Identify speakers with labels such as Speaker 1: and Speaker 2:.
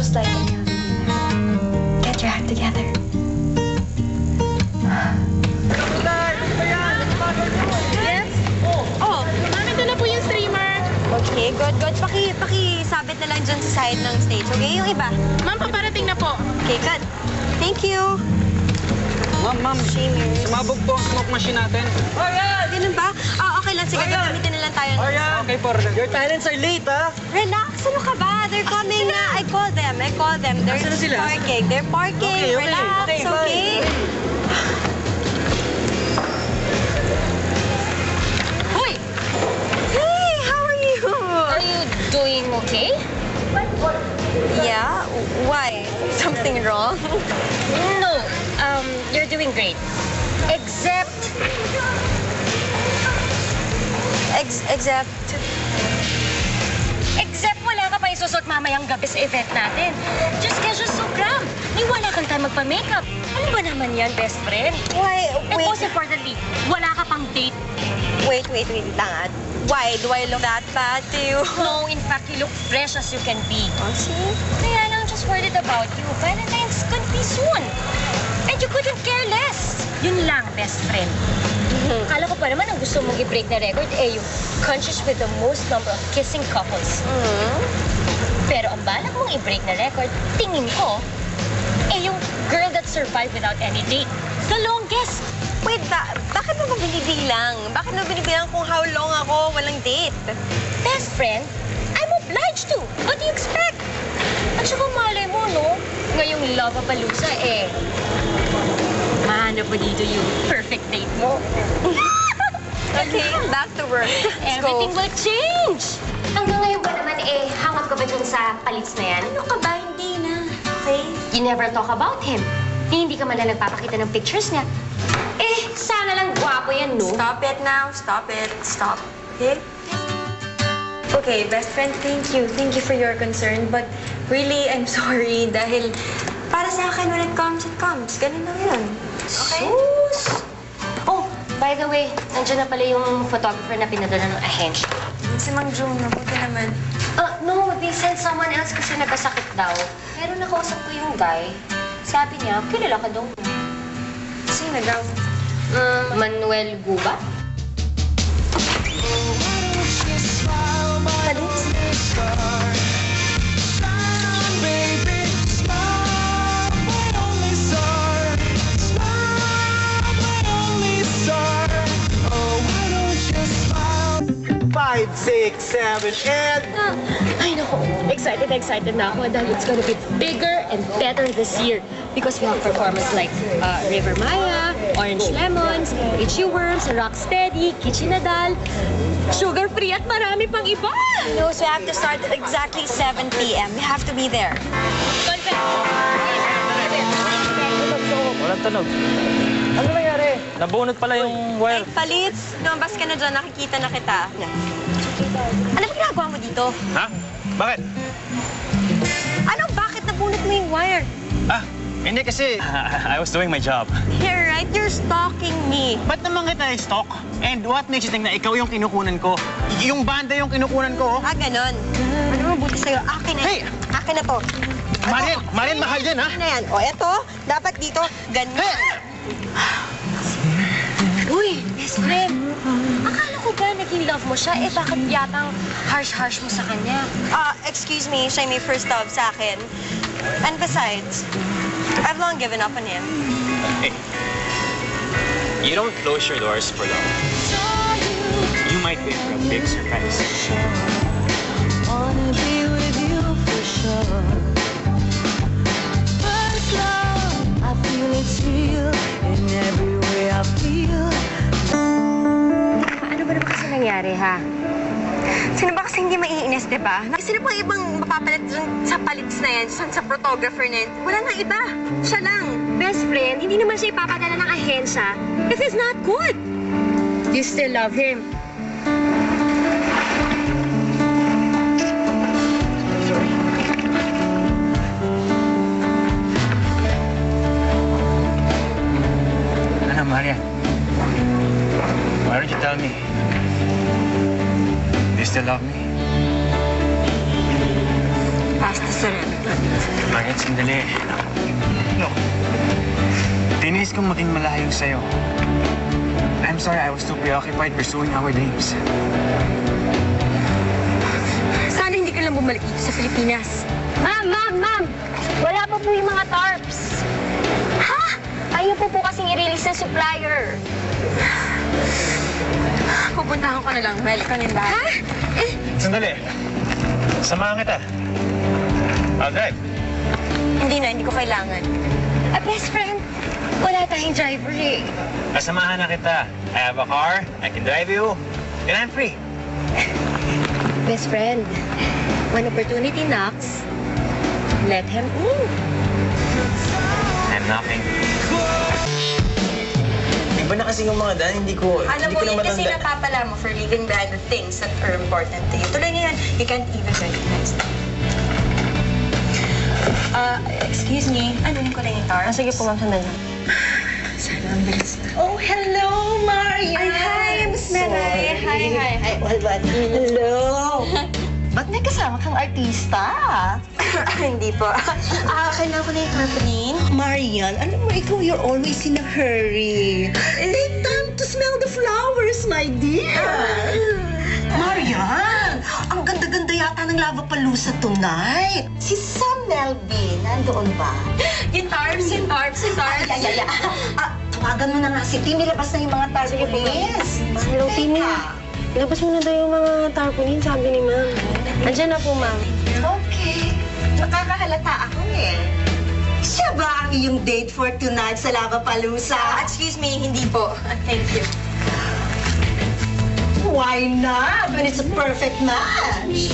Speaker 1: just like any other dinner. Get your act together.
Speaker 2: Yes? Oh, ma'am, ito na po yung streamer.
Speaker 1: Okay, good. Paki-sabit na lang dyan sa side ng stage, okay? Yung iba.
Speaker 2: Ma'am, paparating na po.
Speaker 1: Okay, good. Thank you.
Speaker 3: Ma'am,
Speaker 1: Streamers.
Speaker 3: sumabog po ang smoke machine natin.
Speaker 1: Ganun ba? Okay lang. Sige, gagamitin na lang tayo.
Speaker 3: Okay po, your talents are late, ha?
Speaker 1: Relax, ano ka ba? They're coming na. I call them. They're
Speaker 3: Nasaan na sila?
Speaker 1: parking. They're parking.
Speaker 3: Okay.
Speaker 1: Relax,
Speaker 3: Okay, bye.
Speaker 1: okay?
Speaker 2: Hoy!
Speaker 1: Hey, how are you?
Speaker 2: Are you doing okay?
Speaker 1: Yeah? Why? Something wrong?
Speaker 2: No, you're doing great. Except... Except wala ka pa isusot mamayang gabi sa event natin. Just casual so cram. Ni wala kang time magpa-makeup. Ano ba naman yan, best friend?
Speaker 1: Why?
Speaker 2: And
Speaker 1: Wait,
Speaker 2: most importantly, wala ka pang date.
Speaker 1: wait lang. Why? Do I look that bad to you?
Speaker 2: No, in fact, you look fresh as you can be.
Speaker 1: Oh, see?
Speaker 2: Kaya lang just worried about you. Valentine's could be soon. And you couldn't care less. Yun lang, best friend. Akala ko pa naman ang gusto mong i-break na record yung countries with the most number of kissing couples. Pero ang balak mong i-break na record, tingin ko, yung girl that survived without any date. The longest.
Speaker 1: Wait, bakit mo binibilang? Bakit mo binibilang kung how long ako walang date?
Speaker 2: Best friend, I'm obliged to. What do you expect? At saka malay mo, no? Ngayong Lollapalooza, mahanap mo dito yung perfect date mo.
Speaker 1: Okay, back to work. Let's
Speaker 2: Everything
Speaker 1: go.
Speaker 2: will change. Hanggang ngayon ba naman, hangat ka ba dun sa palits na yan?
Speaker 1: Ano ka ba? Hindi na. Okay?
Speaker 2: You never talk about him. Hindi ka man lang nagpapakita ng pictures niya. Sana lang gwapo yan, no?
Speaker 1: Stop it now. Stop it. Stop. Okay? Okay, best friend, thank you. Thank you for your concern. But really, I'm sorry dahil para sa akin, when it comes, it comes. Ganun lang yun. Okay?
Speaker 2: Sus! Oh, by the way, nandiyan na pala yung photographer na pinadala ng ahensya.
Speaker 1: Si Mang June, mabuti naman.
Speaker 2: No, they sent someone else kasi nagkasakit daw. Pero nakausap ko yung guy. Sabi niya, kilala ka daw.
Speaker 1: Sino daw?
Speaker 2: Manuel Guba?
Speaker 1: Palis?
Speaker 3: Five, six, seven, and...
Speaker 2: Ay, naku. Excited na ako dahil it's gonna be bigger and better this year because we have performers like River Maya, Orange Lemons, Itchy Worms, Rocksteady, Kichinadal, Sugar Free at marami pang iba!
Speaker 1: No, so we have to start at exactly 7 p.m. We have to be there.
Speaker 4: Walang tunog. Ano nangyari? Nabunot pala yung wire.
Speaker 1: Palits, lumabas ka na dyan. Nakikita na kita. Ano ba ginagawa mo dito?
Speaker 4: Ha? Bakit?
Speaker 1: Ano? Bakit nabunot mo yung wire?
Speaker 4: Hindi kasi I was doing my job.
Speaker 1: You're right. You're stalking me.
Speaker 3: Ba't naman kita i-stalk? And what makes you think na ikaw yung kinukunan ko? Yung banda yung kinukunan ko, oh.
Speaker 1: Ganon. Ano mabuti sa'yo? Akin na.
Speaker 3: Hey!
Speaker 1: Akin na to.
Speaker 3: Marian, mahal yan, ha?
Speaker 1: Akin na yan. O, eto. Dapat dito. Ganyan.
Speaker 2: Uy, best friend! Akala ko ba naging love mo siya? Bakit yatang harsh-harsh mo sa kanya?
Speaker 1: Excuse me. Siya may first love sa akin. And besides, I've long given up on him.
Speaker 4: Hey, you don't close your doors for love. You might be for a big surprise.
Speaker 5: Wanna be with you for sure. First love, I feel it's real in every way I feel.
Speaker 2: Ano ba naman kasi nangyari, ha?
Speaker 1: Sino ba kasi hindi maiinis, di ba? Sino pang ibang mapapalit dun sa palits na yan, sa photographer na yan? Wala nang iba. Siya lang.
Speaker 2: Best friend, hindi naman siya ipapadala ng ahensya if he's not good. You still love him.
Speaker 4: Ano, Marian? Why don't you tell me? Do you still love me?
Speaker 1: Fast
Speaker 3: Bakit? Sandali. Look, tinis kong maging malayo sa'yo. I'm sorry, I was too preoccupied pursuing our dreams.
Speaker 1: Sana hindi ka lang bumalik dito sa Pilipinas.
Speaker 2: Ma'am! Wala pa po yung mga tarps. Ha? Ayaw po kasing i-release ng supplier.
Speaker 1: Pupuntahan ko na lang. Mel, ikaw na yung bahay.
Speaker 2: Ha?
Speaker 3: Sandali. Samahan kita. I'll drive.
Speaker 1: Hindi ko kailangan.
Speaker 2: Best friend, wala tayong driver eh.
Speaker 3: Kasamahan na kita. I have a car, I can drive you, and I'm free.
Speaker 2: Best friend, when opportunity knocks, let him in.
Speaker 3: I'm knocking. Iba na kasi yung mga dan, hindi ko
Speaker 1: Alam mo, yun
Speaker 3: naman
Speaker 1: kasi napapala mo for leaving behind the things that are important to you. Tuloy ngayon, you can't even recognize them. Excuse me. Ano ko na yung tar?
Speaker 2: Sige po, ma'am, sandali.
Speaker 1: Sana ang bilis na.
Speaker 6: Oh, hello, Maria.
Speaker 1: Ay, hi, Miss Melay. Hi.
Speaker 6: Hello. Ba't may kasama kang artista?
Speaker 1: Hindi po. Kailangan ko na yung tarpaulin.
Speaker 6: Marian, alam mo, ikaw, you're always in a hurry. Take time to smell the flowers, my dear. Marian, ang ganda-ganda yata ng Lavapalooza tonight. Si Sam Melvin, nandoon ba?
Speaker 1: Yung tarps.
Speaker 6: Ay. Tawagan mo na nga si Timmy, labas na yung mga tarpaulins.
Speaker 2: Hello, Timmy. Ilabas mo na daw yung mga tarpaulin, sabi ni ma'am. Andiyan na po, ma'am.
Speaker 6: Okay. Nakakahalata ako eh. Siya ba ang iyong date for tonight sa Lavapalooza?
Speaker 1: Excuse me, hindi po. Thank you.
Speaker 6: Why not? When it's a perfect match.